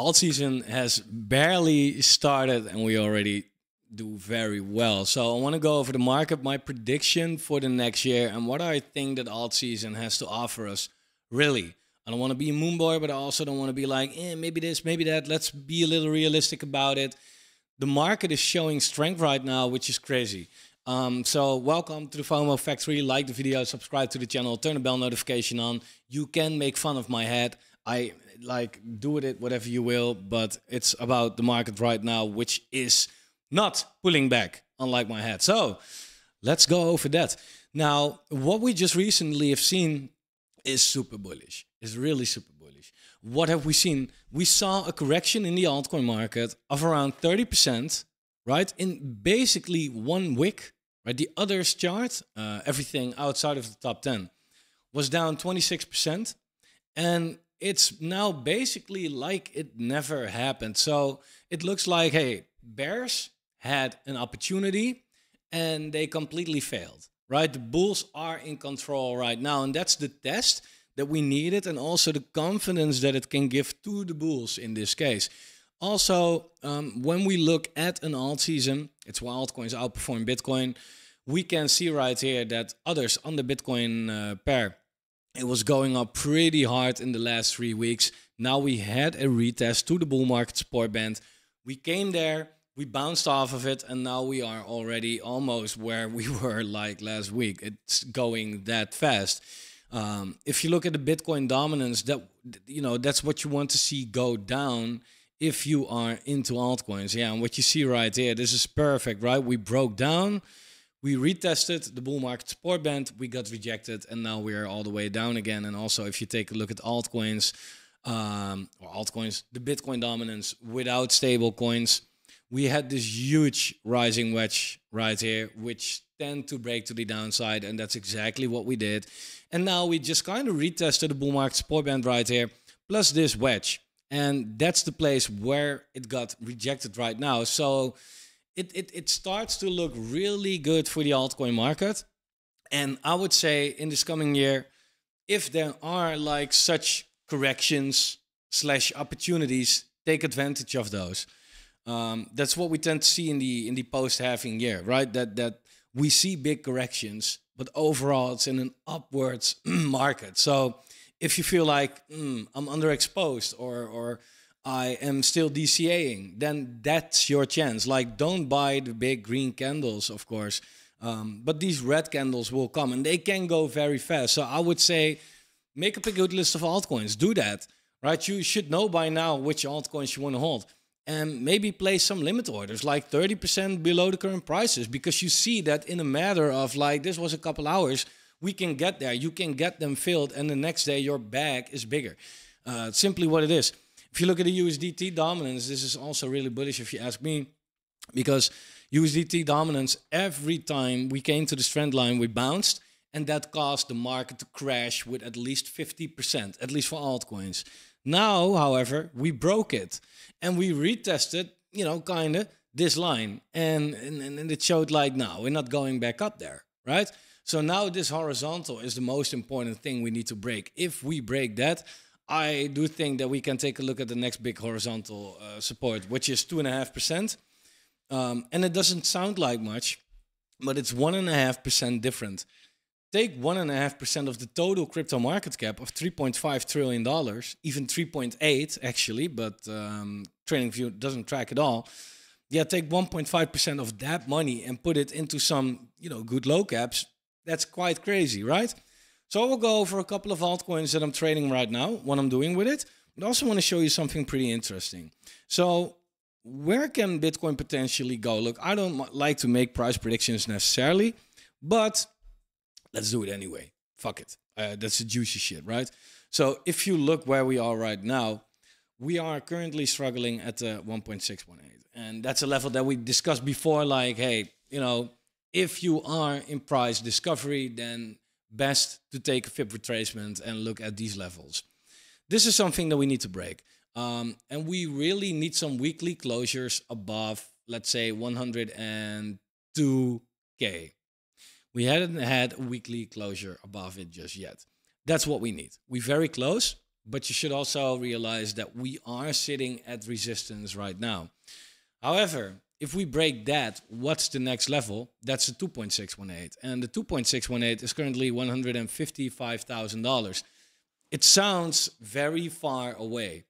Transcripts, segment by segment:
alt season has barely started and we already do very well. So I want to go over the market, my prediction for the next year, and what I think that alt season has to offer us. Really, I don't want to be a moon boy, but I also don't want to be like, maybe this, maybe that. Let's be a little realistic about it. The market is showing strength right now, which is crazy. So welcome to the Fomo Factory. Like the video, subscribe to the channel, turn the bell notification on. You can make fun of my head. I like do with it whatever you will, but it's about the market right now, which is not pulling back, unlike my head. So let's go over that. Now, what we just recently have seen is super bullish. It's really super bullish. What have we seen? We saw a correction in the altcoin market of around 30%, right? In basically 1 week, right? The others chart, everything outside of the top 10, was down 26%. And it's now basically like it never happened. So it looks like, hey, bears had an opportunity and they completely failed, right? The bulls are in control right now. And that's the test that we needed, and also the confidence that it can give to the bulls in this case. Also, when we look at an alt season, it's why altcoins outperform Bitcoin. We can see right here that others on the Bitcoin pair, it was going up pretty hard in the last 3 weeks. Now we had a retest to the bull market support band. We came there, we bounced off of it, and now we are already almost where we were like last week. It's going that fast. If you look at the Bitcoin dominance, that's what you want to see go down if you are into altcoins. Yeah, and what you see right here, this is perfect, right? We broke down. We retested the bull market support band, we got rejected, and now we're all the way down again. And also, if you take a look at altcoins, the Bitcoin dominance without stable coins, we had this huge rising wedge right here, which tend to break to the downside, and that's exactly what we did. And now we just kind of retested the bull market support band right here, plus this wedge. And that's the place where it got rejected right now. So it starts to look really good for the altcoin market. And I would say in this coming year, if there are like such corrections / opportunities, take advantage of those. That's what we tend to see in the post-halving year, right? That we see big corrections, but overall it's in an upwards market. So if you feel like I'm underexposed or I am still DCAing, then that's your chance. Like, don't buy the big green candles, of course. But these red candles will come and they can go very fast. So I would say make up a good list of altcoins. Do that, right? You should know by now which altcoins you want to hold. And maybe place some limit orders, like 30% below the current prices, because you see that in a matter of like, this was a couple hours, we can get there. You can get them filled, and the next day your bag is bigger. Simply what it is. If you look at the USDT dominance, this is also really bullish if you ask me, because USDT dominance, every time we came to this trend line, we bounced, and that caused the market to crash with at least 50%, at least for altcoins. Now, however, we broke it and we retested, kind of this line, and it showed like, no, we're not going back up there, right? So now this horizontal is the most important thing we need to break. If we break that, I do think that we can take a look at the next big horizontal support, which is 2.5%. And it doesn't sound like much, but it's 1.5% different. Take 1.5% of the total crypto market cap of $3.5 trillion, even 3.8 actually, but TradingView doesn't track it all. Yeah, take 1.5% of that money and put it into some, good low caps. That's quite crazy, right? So I will go over a couple of altcoins that I'm trading right now, what I'm doing with it, but I also want to show you something pretty interesting. So where can Bitcoin potentially go? Look, I don't like to make price predictions necessarily, but let's do it anyway. Fuck it. That's the juicy shit, right? So if you look where we are right now, we are currently struggling at 1.618. And that's a level that we discussed before, like, hey, if you are in price discovery, then best to take a fib retracement and look at these levels. This is something that we need to break. And we really need some weekly closures above, let's say, 102K. We hadn't had a weekly closure above it just yet. That's what we need. We're very close. but you should also realize that we are sitting at resistance right now. However, if we break that, what's the next level? That's the 2.618. And the 2.618 is currently $155,000. It sounds very far away.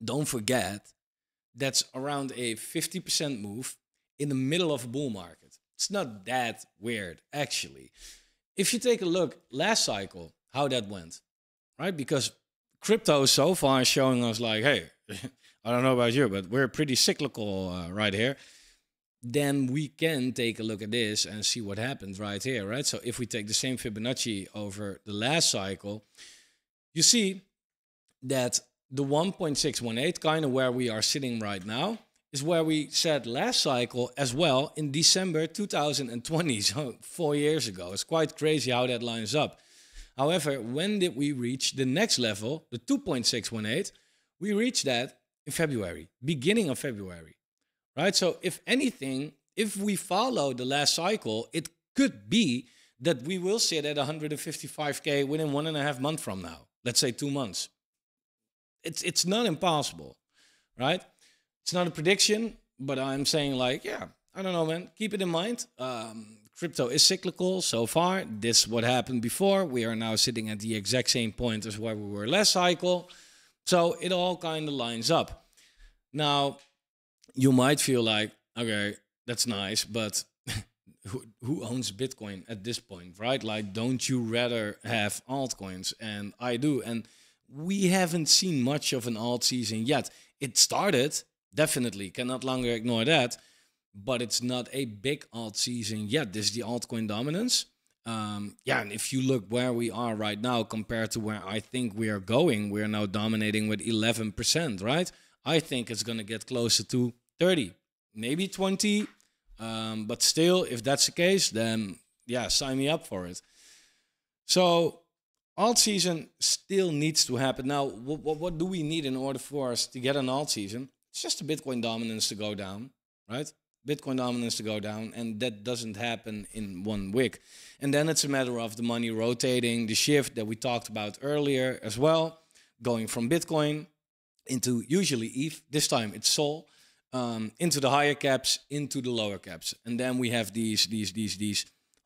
Don't forget, that's around a 50% move in the middle of a bull market. It's not that weird, actually. If you take a look last cycle, how that went, right? Because crypto so far is showing us like, hey, I don't know about you, but we're pretty cyclical right here. Then we can take a look at this and see what happens right here, right? So if we take the same Fibonacci over the last cycle, you see that the 1.618, kind of where we are sitting right now, is where we said last cycle as well in December 2020, so 4 years ago. It's quite crazy how that lines up. However, when did we reach the next level, the 2.618? We reached that in February, beginning of February, right? So if anything, if we follow the last cycle, it could be that we will sit at 155K within 1.5 months from now. Let's say 2 months. It's not impossible, right? It's not a prediction, but I'm saying like, yeah, I don't know, man. Keep it in mind. Crypto is cyclical so far. This is what happened before. We are now sitting at the exact same point as where we were last cycle. So it all kind of lines up. Now, you might feel like, okay, that's nice, but who owns Bitcoin at this point, right? Like, don't you rather have altcoins? And I do. And we haven't seen much of an alt season yet. It started, definitely, cannot longer ignore that, but it's not a big alt season yet. This is the altcoin dominance. Yeah, and if you look where we are right now compared to where I think we are going, we're now dominating with 11%, right? I think it's going to get closer to 30, maybe 20. But still, if that's the case, then yeah, sign me up for it. So alt season still needs to happen. Now, what do we need in order for us to get an alt season? It's just the Bitcoin dominance to go down, right? Bitcoin dominance to go down, and that doesn't happen in 1 week. And then it's a matter of the money rotating, the shift that we talked about earlier as well, going from Bitcoin into usually ETH. This time it's Sol, into the higher caps, into the lower caps. And then we have these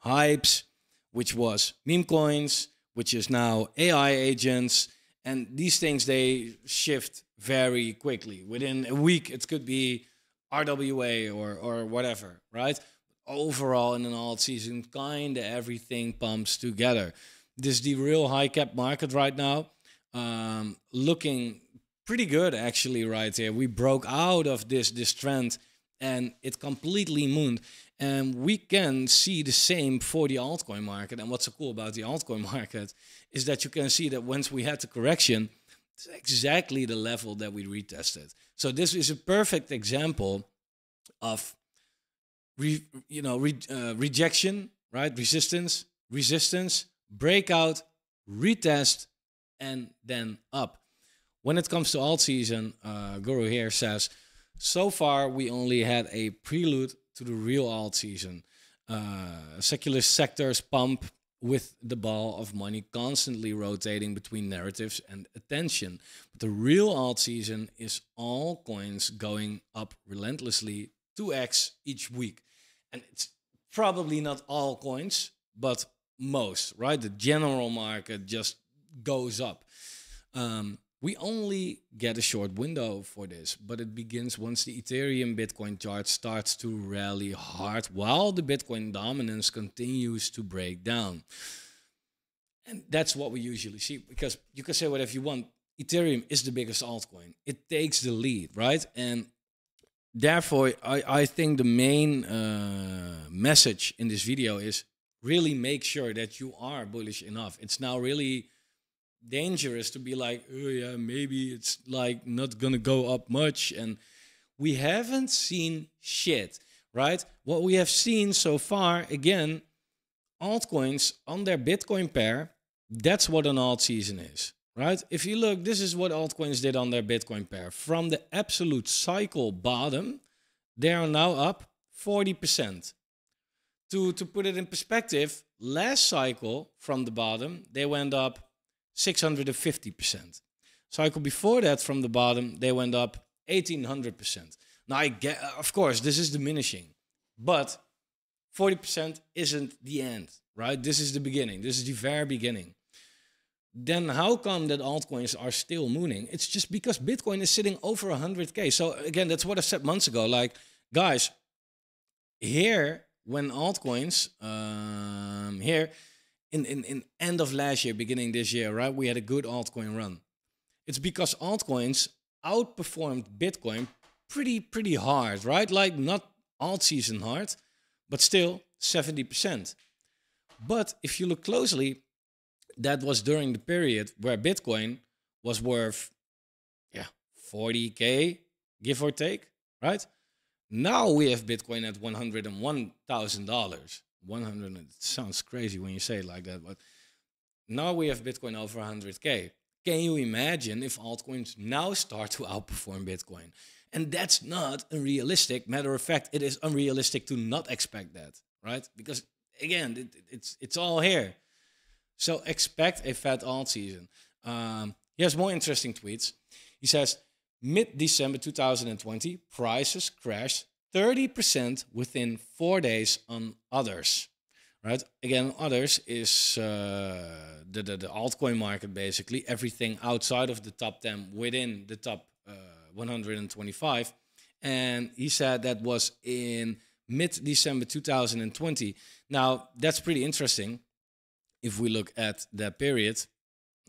hypes, which was meme coins, which is now AI agents. And these things, they shift very quickly. Within a week, it could be RWA or whatever, right? Overall, in an alt season, kind of everything pumps together. This is the real high cap market right now. Looking pretty good, actually, right here. We broke out of this trend, and it completely mooned. And we can see the same for the altcoin market. And what's so cool about the altcoin market is that you can see that once we had the correction, it's exactly the level that we retested. So this is a perfect example of rejection, right? Resistance, breakout, retest, and then up. When it comes to alt season, Guru here says, so far we only had a prelude to the real alt season. Secular sectors pump with the ball of money constantly rotating between narratives and attention. But the real alt season is all coins going up relentlessly, 2x each week. And it's probably not all coins, but most, right? The general market just goes up. We only get a short window for this, but it begins once the Ethereum Bitcoin chart starts to rally hard while the Bitcoin dominance continues to break down. And that's what we usually see, because you can say whatever you want. Ethereum is the biggest altcoin. It takes the lead, right? And therefore, I think the main message in this video is really make sure that you are bullish enough. It's now really dangerous to be like, oh yeah, maybe it's like not gonna go up much, and we haven't seen shit, right? What we have seen so far, again, altcoins on their Bitcoin pair, that's what an alt season is, right? If you look, this is what altcoins did on their Bitcoin pair. From the absolute cycle bottom, they are now up 40%. To put it in perspective, last cycle from the bottom, they went up 650%. Cycle before that, from the bottom, they went up 1800%. Now, I get, of course, this is diminishing, but 40% isn't the end, right? This is the beginning. This is the very beginning. Then how come that altcoins are still mooning? It's just because Bitcoin is sitting over 100K. So again, that's what I said months ago. Like, guys, here, when altcoins, here, in end of last year, beginning this year, right? We had a good altcoin run. It's because altcoins outperformed Bitcoin pretty hard, right? Like, not Altseason hard, but still 70%. But if you look closely, that was during the period where Bitcoin was worth, 40K, give or take, right? Now we have Bitcoin at $101,000. 100, it sounds crazy when you say it like that, but now we have Bitcoin over 100K. Can you imagine if altcoins now start to outperform Bitcoin? And that's not unrealistic. Matter of fact, it is unrealistic to not expect that, right? Because again, it's all here. So expect a fat alt season. He has more interesting tweets. He says, mid-December 2020, prices crashed 30% within 4 days on others. Right? Again, others is the altcoin market, basically. Everything outside of the top 10 within the top 125. And he said that was in mid-December 2020. Now, that's pretty interesting if we look at that period.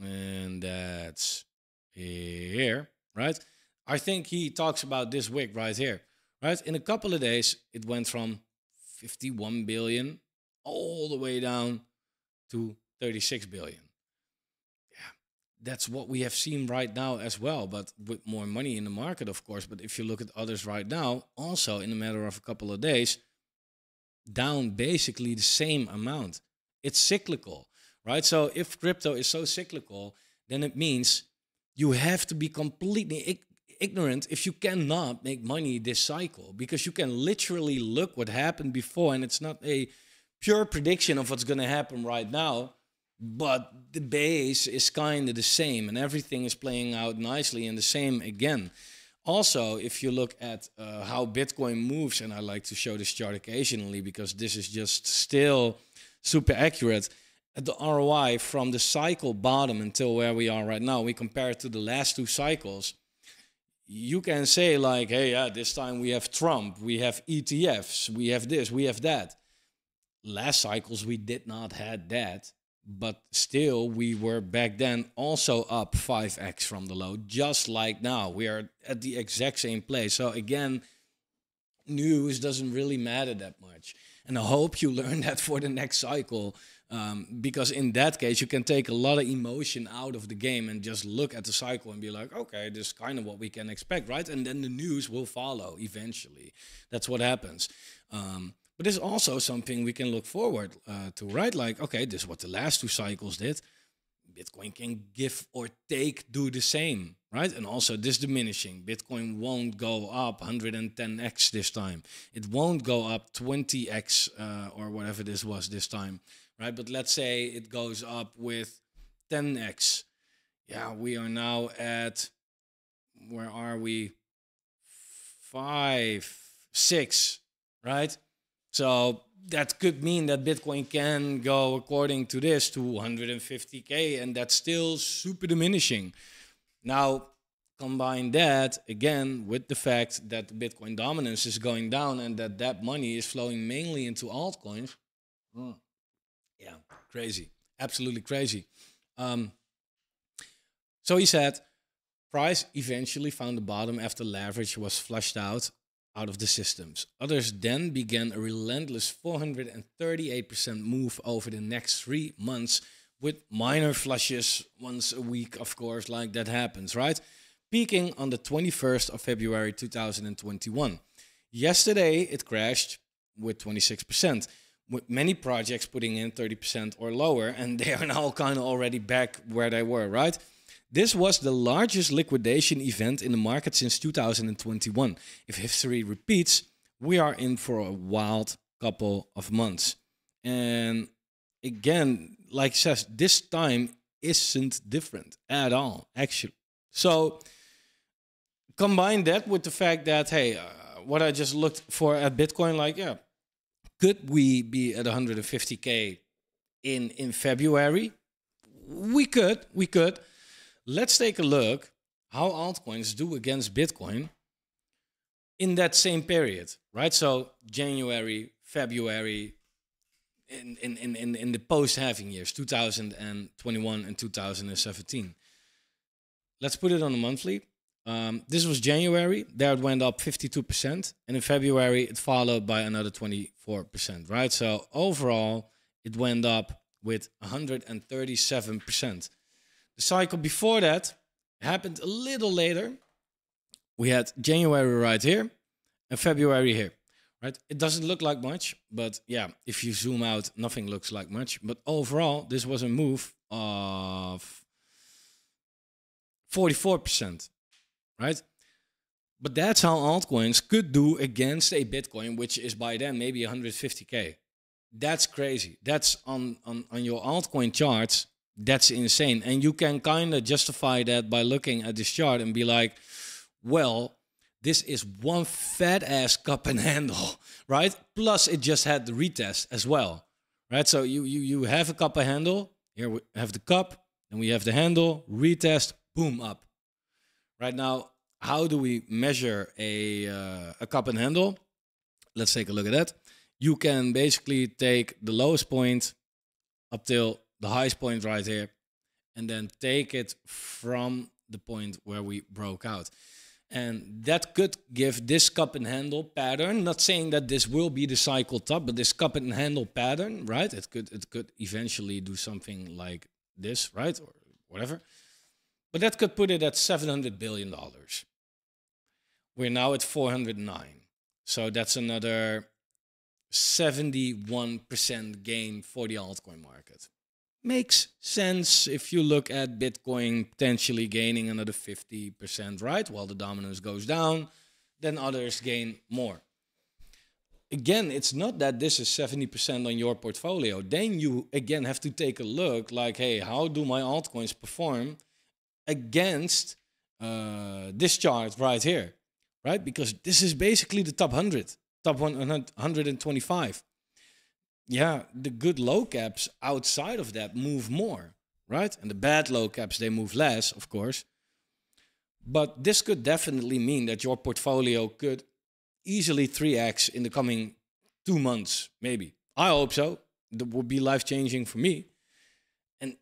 And that's here, right? I think he talks about this week right here, right? In a couple of days, it went from 51 billion all the way down to 36 billion. Yeah, that's what we have seen right now as well, but with more money in the market, of course. But if you look at others right now, also in a matter of a couple of days, down basically the same amount. It's cyclical, right? So if crypto is so cyclical, then it means you have to be completely ignorant if you cannot make money this cycle, because you can literally look what happened before, and it's not a pure prediction of what's going to happen right now, but the base is kind of the same and everything is playing out nicely and the same again. Also, if you look at how Bitcoin moves, and I like to show this chart occasionally because this is just still super accurate, at the ROI from the cycle bottom until where we are right now, we compare it to the last two cycles. You can say like, hey, yeah, this time we have Trump, we have ETFs, we have this, we have that. Last cycles, we did not had that, but still we were back then also up 5x from the low, just like now. We are at the exact same place. So again, news doesn't really matter that much. And I hope you learn that for the next cycle, because in that case, you can take a lot of emotion out of the game and just look at the cycle and be like, okay, this is kind of what we can expect, right? And then the news will follow eventually. That's what happens. But there's also something we can look forward to, right? Like, okay, this is what the last two cycles did. Bitcoin can give or take, do the same, right? And also this diminishing. Bitcoin won't go up 110x this time. It won't go up 20x or whatever this was this time, right? But let's say it goes up with 10x. Yeah, we are now at, where are we? 5, 6, right? So that could mean that Bitcoin can go, according to this, to 150K, and that's still super diminishing. Now, combine that, again, with the fact that the Bitcoin dominance is going down and that money is flowing mainly into altcoins. Yeah, crazy. Absolutely crazy. So he said, price eventually found the bottom after leverage was flushed out of the systems. Others then began a relentless 438% move over the next 3 months, with minor flushes once a week, of course, like that happens, right? Peaking on the 21st of February 2021. Yesterday, it crashed with 26%, with many projects putting in 30% or lower, and they are now kind of already back where they were, right? This was the largest liquidation event in the market since 2021. If history repeats, we are in for a wild couple of months. And again, like it says, this time isn't different at all, actually. So combine that with the fact that, hey, what I just looked for at Bitcoin, like, yeah, could we be at 150K in February? We could. Let's take a look how altcoins do against Bitcoin in that same period, right? So January, February, in the post-halving years, 2021 and 2017. Let's put it on a monthly. This was January. There it went up 52%. And in February, it followed by another 24%, right? So overall, it went up with 137%. The cycle before that happened a little later. We had January right here and February here, right? It doesn't look like much, but yeah, if you zoom out, nothing looks like much. But overall, this was a move of 44%, right? But that's how altcoins could do against a Bitcoin, which is by then maybe 150K. That's crazy. That's on your altcoin charts. That's insane. And you can kind of justify that by looking at this chart and be like, well, this is one fat ass cup and handle, right? Plus it just had the retest as well, right? So you have a cup and handle. Here we have the cup and we have the handle, retest, boom, up. Right now, how do we measure a cup and handle? Let's take a look at that. You can basically take the lowest point up till the highest point right here, and then take it from the point where we broke out. And that could give this cup and handle pattern, not saying that this will be the cycle top, but this cup and handle pattern, right? It could eventually do something like this, right? Or whatever. But that could put it at $700 billion. We're now at 409. So that's another 71% gain for the altcoin market. Makes sense if you look at Bitcoin potentially gaining another 50%, right? While the dominance goes down, then others gain more. Again, it's not that this is 70% on your portfolio. Then you, again, have to take a look like, hey, how do my altcoins perform against this chart right here, right? Because this is basically the top 100, top 125. Yeah, the good low caps outside of that move more, right? And the bad low caps, they move less, of course. But this could definitely mean that your portfolio could easily 3x in the coming 2 months, maybe. I hope so. That would be life-changing for me. And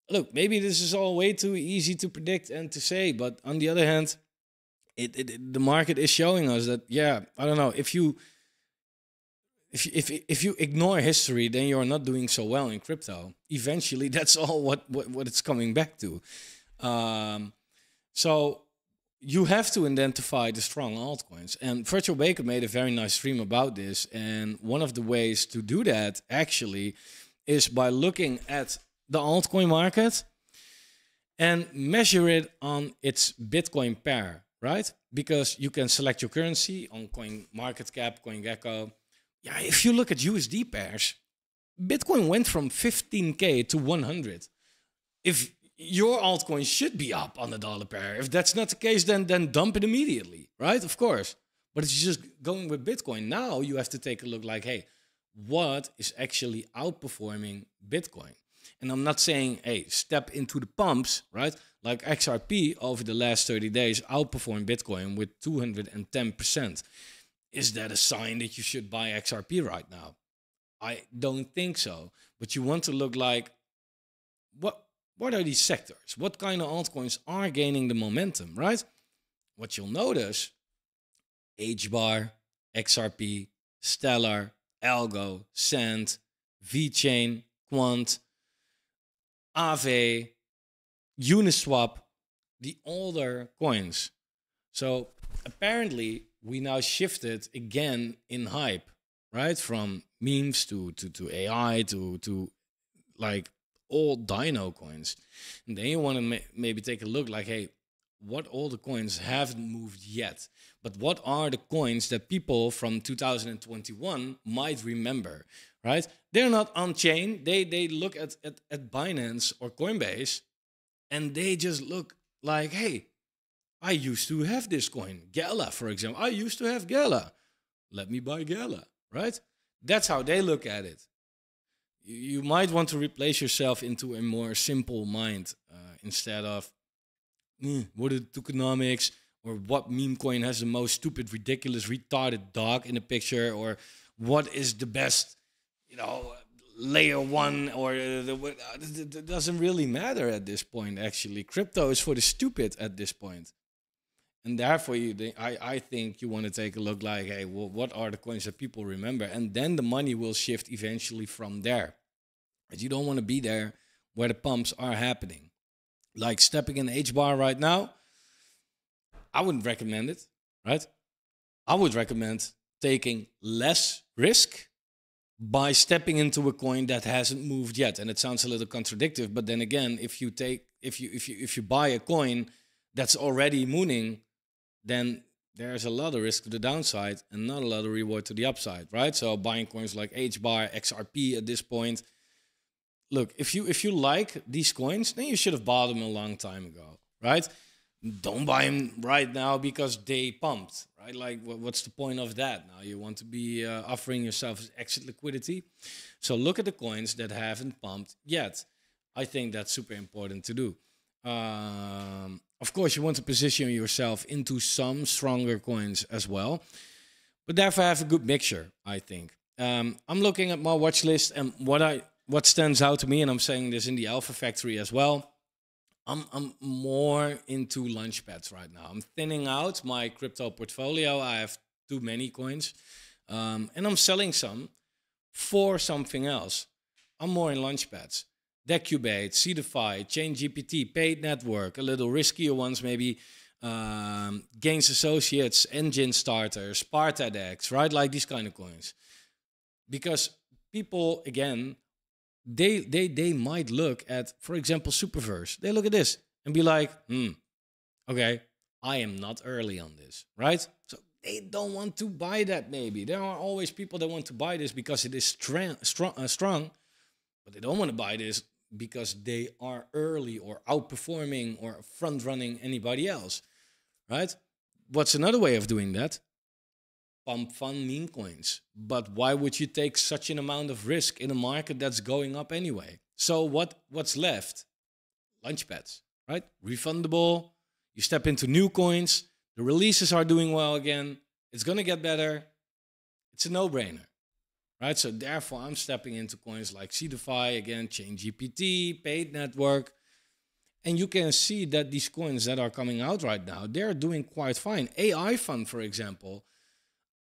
look, maybe this is all way too easy to predict and to say, but on the other hand, the market is showing us that, yeah, I don't know, if you ignore history, then you're not doing so well in crypto. Eventually, that's all what it's coming back to. So you have to identify the strong altcoins. And Virtual Baker made a very nice stream about this. And one of the ways to do that actually is by looking at the altcoin market and measure it on its Bitcoin pair, right? Because you can select your currency on CoinMarketCap, CoinGecko. Yeah, if you look at USD pairs, Bitcoin went from 15K to 100. If your altcoin should be up on the dollar pair. If that's not the case, then dump it immediately, right? Of course. But it's just going with Bitcoin. Now you have to take a look like, hey, what is actually outperforming Bitcoin? And I'm not saying, hey, step into the pumps, right? Like XRP over the last 30 days outperformed Bitcoin with 210%. Is that a sign that you should buy XRP right now? I don't think so. But you want to look like, what are these sectors? What kind of altcoins are gaining the momentum, right? What you'll notice, HBAR, XRP, Stellar, Algo, Sand, VeChain, Quant, Aave, Uniswap, the older coins. So apparently we now shifted again in hype, right? From memes to AI to like old dino coins. And then you want to maybe take a look like, hey, what older coins haven't moved yet? But what are the coins that people from 2021 might remember, right? They're not on chain. They look at Binance or Coinbase and they just look like, hey, I used to have this coin, Gala, for example. I used to have Gala. Let me buy Gala, right? That's how they look at it. You might want to replace yourself into a more simple mind instead of what are the tokenomics, or what meme coin has the most stupid, ridiculous, retarded dog in the picture, or what is the best, layer one, or it doesn't really matter at this point. Actually, crypto is for the stupid at this point. And therefore, I think you want to take a look like, hey, well, what are the coins that people remember? And then the money will shift eventually from there. But you don't want to be there where the pumps are happening. Like stepping in H-bar right now, I wouldn't recommend it, right? I would recommend taking less risk by stepping into a coin that hasn't moved yet. And it sounds a little contradictory, but then again, if you buy a coin that's already mooning, then there's a lot of risk to the downside and not a lot of reward to the upside, right? So buying coins like H-bar, XRP at this point. Look, if you like these coins, then you should have bought them a long time ago, right? Don't buy them right now because they pumped, right? Like, what's the point of that? Now you want to be offering yourself exit liquidity. So look at the coins that haven't pumped yet. I think that's super important to do. Of course, you want to position yourself into some stronger coins as well, but therefore have a good mixture, I think. I'm looking at my watch list, and what stands out to me, and I'm saying this in the Alpha Factory as well, I'm more into launch pads right now. I'm thinning out my crypto portfolio. I have too many coins, and I'm selling some for something else. I'm more in launch pads. Decubate, Seedify, ChainGPT, Paid Network, a little riskier ones maybe, Gains Associates, Engine Starter, Spartadex, right? Like these kind of coins. Because people, again, they might look at, for example, Superverse. They look at this and be like, okay, I am not early on this, right? So they don't want to buy that maybe. There are always people that want to buy this because it is strong, but they don't want to buy this because they are early or outperforming or front-running anybody else, right? What's another way of doing that? Pump fund meme coins. But why would you take such an amount of risk in a market that's going up anyway? So what's left? Launchpads, right? Refundable. You step into new coins. The releases are doing well again. It's going to get better. It's a no-brainer, right? So therefore, I'm stepping into coins like Seedify, again, ChainGPT, Paid Network. And you can see that these coins that are coming out right now, they're doing quite fine. AI Fund, for example,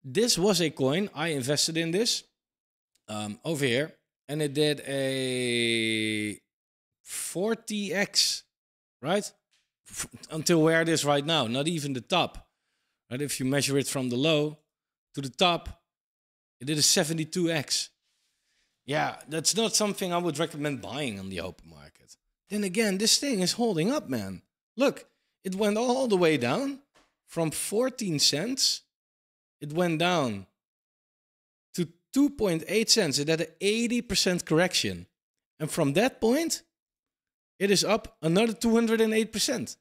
this was a coin. I invested in this over here, and it did a 40x, right? Until where it is right now, not even the top. Right? If you measure it from the low to the top, it did a 72x. Yeah, that's not something I would recommend buying on the open market. Then again, this thing is holding up, man. Look, it went all the way down from 14 cents. It went down to 2.8 cents. It had an 80% correction. And from that point, it is up another 208%.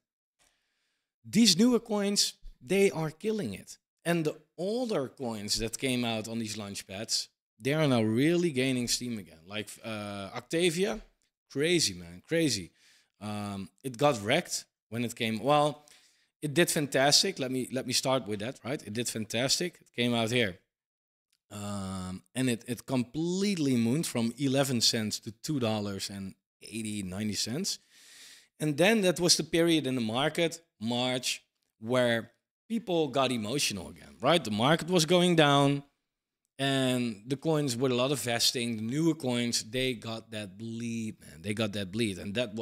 These newer coins, they are killing it. And the older coins that came out on these launchpads, they are now really gaining steam again. Like Octavia, crazy, man, crazy. It got wrecked when it came. Well, it did fantastic. Let me start with that, right? It did fantastic. It came out here. And it completely mooned from 11 cents to $2.80, 90 cents. And then that was the period in the market, March, where people got emotional again, right? The market was going down, and the coins with a lot of vesting, the newer coins, they got that bleed, man. They got that bleed. And that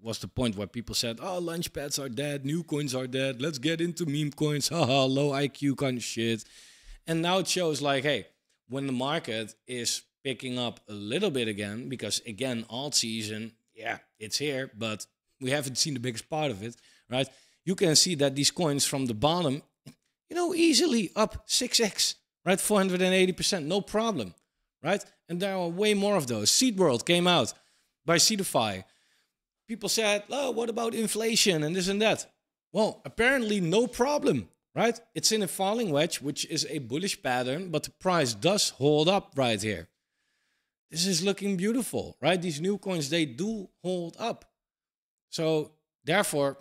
was the point where people said, oh, launchpads are dead, new coins are dead, let's get into meme coins, haha, low IQ kind of shit. And now it shows like, hey, when the market is picking up a little bit again, because again, Altseason, yeah, it's here, but we haven't seen the biggest part of it, right? You can see that these coins from the bottom, easily up 6x, right? 480%, no problem, right? And there are way more of those. Seed World came out by Seedify. people said, oh, what about inflation and this and that? Well, apparently no problem, right? It's in a falling wedge, which is a bullish pattern, but the price does hold up right here. This is looking beautiful, right? These new coins, they do hold up. So therefore,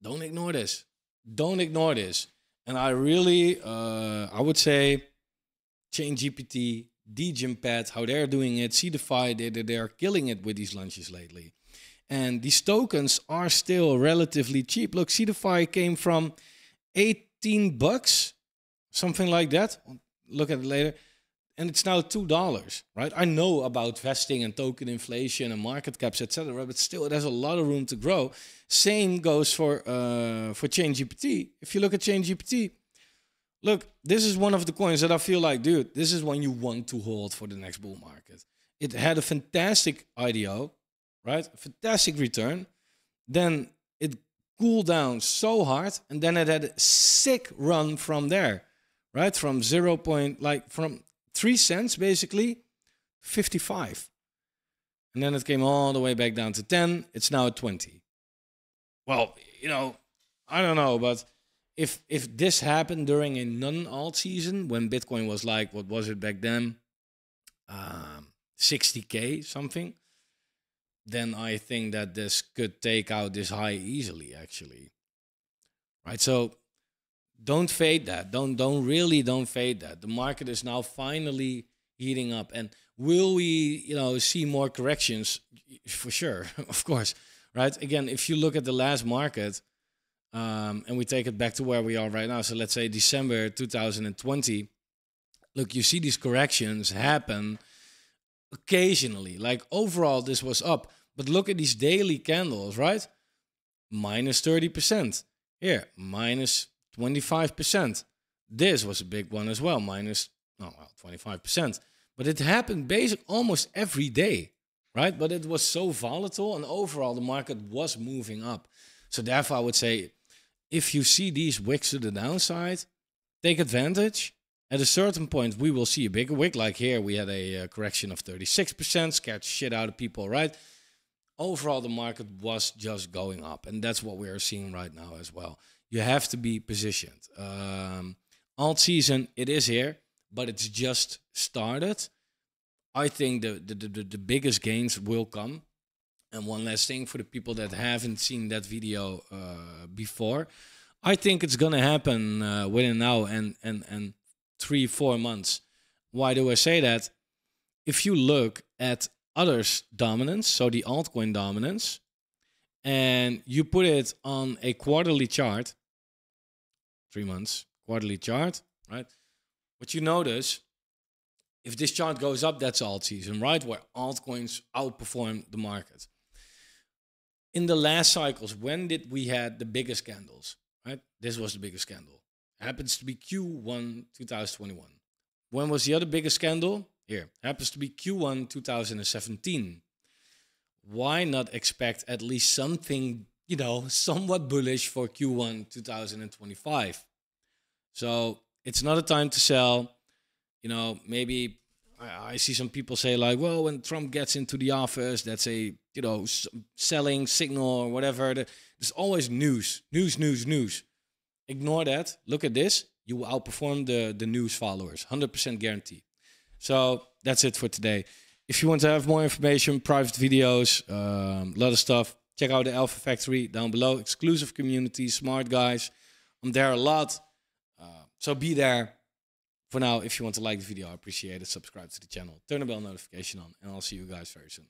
don't ignore this. Don't ignore this. And I really, I would say, ChainGPT, DGeMpad, how they're doing it, CDFI, they're killing it with these launches lately. And these tokens are still relatively cheap. Look, CDFI came from 18 bucks, something like that. Look at it later. And it's now $2, right? I know about vesting and token inflation and market caps, etc., but still it has a lot of room to grow. Same goes for ChainGPT. If you look at ChainGPT, look, this is one of the coins that I feel like, dude, this is one you want to hold for the next bull market. It had a fantastic IDO, right? A fantastic return. Then it cooled down so hard, and then it had a sick run from there, right? From 3 cents basically, 55. And then it came all the way back down to 10. It's now at 20. Well, you know, I don't know, but if this happened during a non-alt season, when Bitcoin was like, what was it back then? 60K something, then I think that this could take out this high easily, actually. Right? So don't fade that. Don't fade that. The market is now finally heating up. And will we, you know, see more corrections? For sure, of course. Right? Again, if you look at the last market, and we take it back to where we are right now. So let's say December 2020. Look, you see these corrections happen occasionally. Like overall, this was up. But look at these daily candles, right? Minus 30%. Here, minus 25%. This was a big one as well, minus 25%. But it happened basically almost every day, right? But it was so volatile, and overall the market was moving up. So therefore, I would say, if you see these wicks to the downside, take advantage. At a certain point, we will see a bigger wick. Like here, we had a correction of 36%, scared the shit out of people, right? Overall, the market was just going up, and that's what we are seeing right now as well. You have to be positioned. Alt season, it is here, but it's just started. I think the biggest gains will come. And one last thing for the people that haven't seen that video before, I think it's gonna happen within now and 3-4 months. Why do I say that? If you look at others' dominance, so the altcoin dominance, and you put it on a quarterly chart, 3 months, quarterly chart, right? What you notice, if this chart goes up, that's alt season, right? Where altcoins outperform the market. In the last cycles, when did we had the biggest candles, right? This was the biggest candle. Happens to be Q1 2021. When was the other biggest candle? Here. Happens to be Q1 2017. Why not expect at least something, you know, somewhat bullish for Q1 2025? So it's not a time to sell. You know, maybe I see some people say like, well, when Trump gets into the office, that's a, you know, selling signal or whatever. There's always news. Ignore that. Look at this. You will outperform the news followers. 100% guarantee. So that's it for today. If you want to have more information, private videos, a lot of stuff, check out the Alpha Factory down below. Exclusive community, smart guys. I'm there a lot. So be there. For now, if you want to like the video, I appreciate it. Subscribe to the channel. Turn the bell notification on. And I'll see you guys very soon.